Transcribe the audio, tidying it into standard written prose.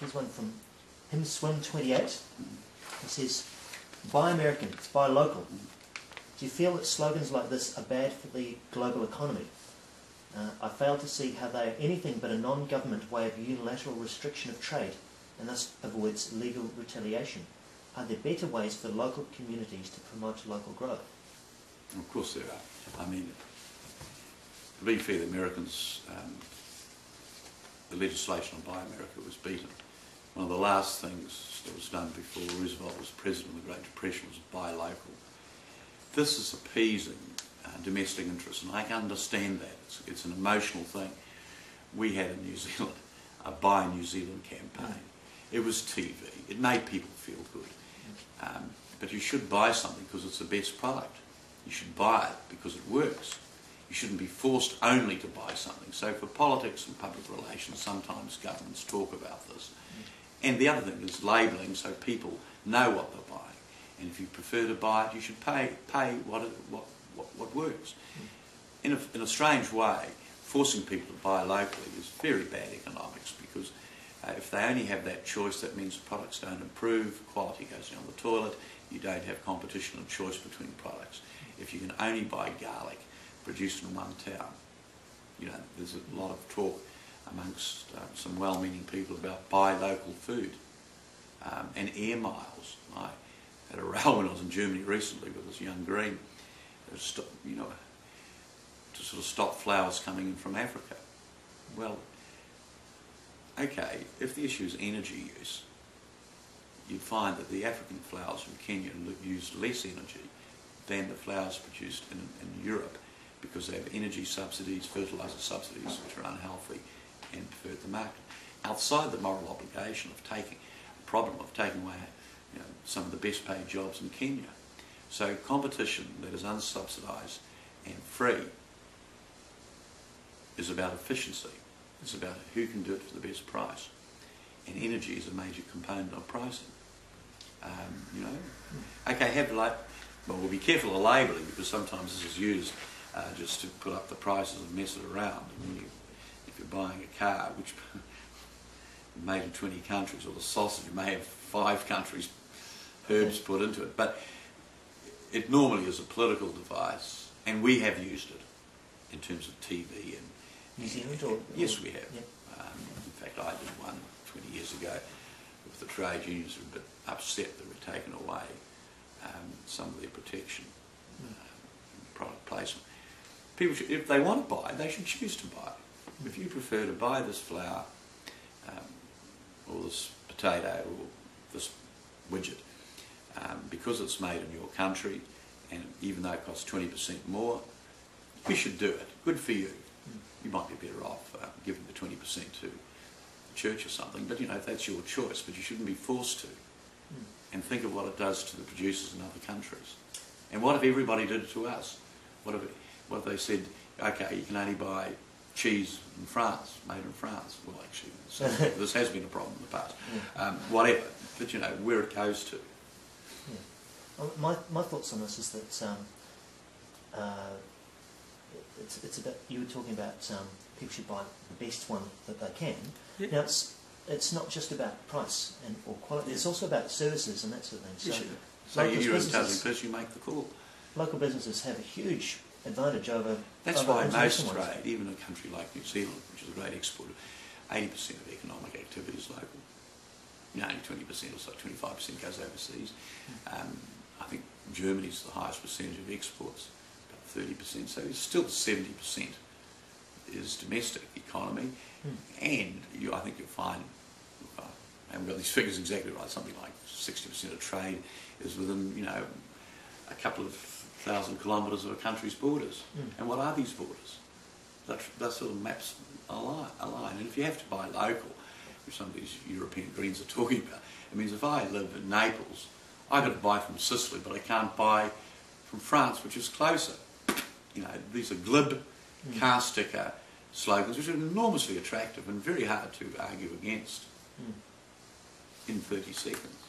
Here's one from him, Swim28. He says, buy American, it's buy local. Do you feel that slogans like this are bad for the global economy? I fail to see how they are anything but a non-government way of unilateral restriction of trade, and thus avoids legal retaliation. Are there better ways for local communities to promote local growth? Of course there are. I mean, to be fair, the Americans, the legislation on Buy America was beaten. One of the last things that was done before Roosevelt was president of the Great Depression was buy local. This is appeasing domestic interests, and I can understand that. It's an emotional thing. We had in New Zealand a Buy New Zealand campaign. It was TV. It made people feel good. But you should buy something because it's the best product. You should buy it because it works. You shouldn't be forced only to buy something. So for politics and public relations, sometimes governments talk about this. And the other thing is labelling, so people know what they're buying. And if you prefer to buy it, you should pay what works. In a strange way, forcing people to buy locally is very bad economics, because if they only have that choice, that means products don't improve, quality goes down the toilet, you don't have competition and choice between products. If you can only buy garlic produced in one town, you know, there's a lot of talk amongst some well-meaning people about buy local food and air miles. I had a row when I was in Germany recently with this young green, you know, to sort of stop flowers coming in from Africa. Well, okay, if the issue is energy use, you'd find that the African flowers from Kenya use less energy than the flowers produced in Europe, because they have energy subsidies, fertiliser subsidies, which are unhealthy and pervert the market. Outside the moral obligation of taking away, you know, some of the best paid jobs in Kenya. So competition that is unsubsidised and free is about efficiency. It's about who can do it for the best price. And energy is a major component of pricing. You know, okay, well, we'll be careful of labelling, because sometimes this is used just to put up the prices and mess it around. And if you're buying a car which made in 20 countries, or the sausage may have 5 countries' herbs put into it, but it normally is a political device, and we have used it in terms of TV and New Zealand, or yes, we have. Yeah. In fact, I did one 20 years ago with the trade unions, who were a bit upset that we'd taken away some of their protection, product placement. People should, if they want to buy, they should choose to buy. If you prefer to buy this flour, or this potato, or this widget, because it's made in your country, and even though it costs 20% more, you should do it. Good for you. You might be better off giving the 20% to the church or something, but you know, that's your choice, but you shouldn't be forced to. And think of what it does to the producers in other countries. And what if everybody did it to us? What if they said, okay, you can only buy cheese in France, made in France? Well, actually, this has been a problem in the past. Whatever, but you know, where it goes to. Yeah. Well, my thoughts on this is that it's about, you were talking about people should buy the best one that they can. Yeah. Now it's not just about price or quality. It's also about services and that sort of thing. So you're intelligent person, you make the call. Local businesses have a huge advantage over. That's why most trade, even a country like New Zealand, which is a great exporter, 80% of economic activity is local. You know, only 20% or so, 25% goes overseas. I think Germany's the highest percentage of exports, about 30%. So it's still 70% is domestic economy, and I think you'll find, I haven't got these figures exactly right, something like 60% of trade is within, you know, a couple of thousand kilometres of a country's borders. And what are these borders? That sort of maps a line. And if you have to buy local, which some of these European Greens are talking about, it means if I live in Naples, I've got to buy from Sicily, but I can't buy from France, which is closer. You know, these are glib, car sticker slogans, which are enormously attractive and very hard to argue against in 30 seconds.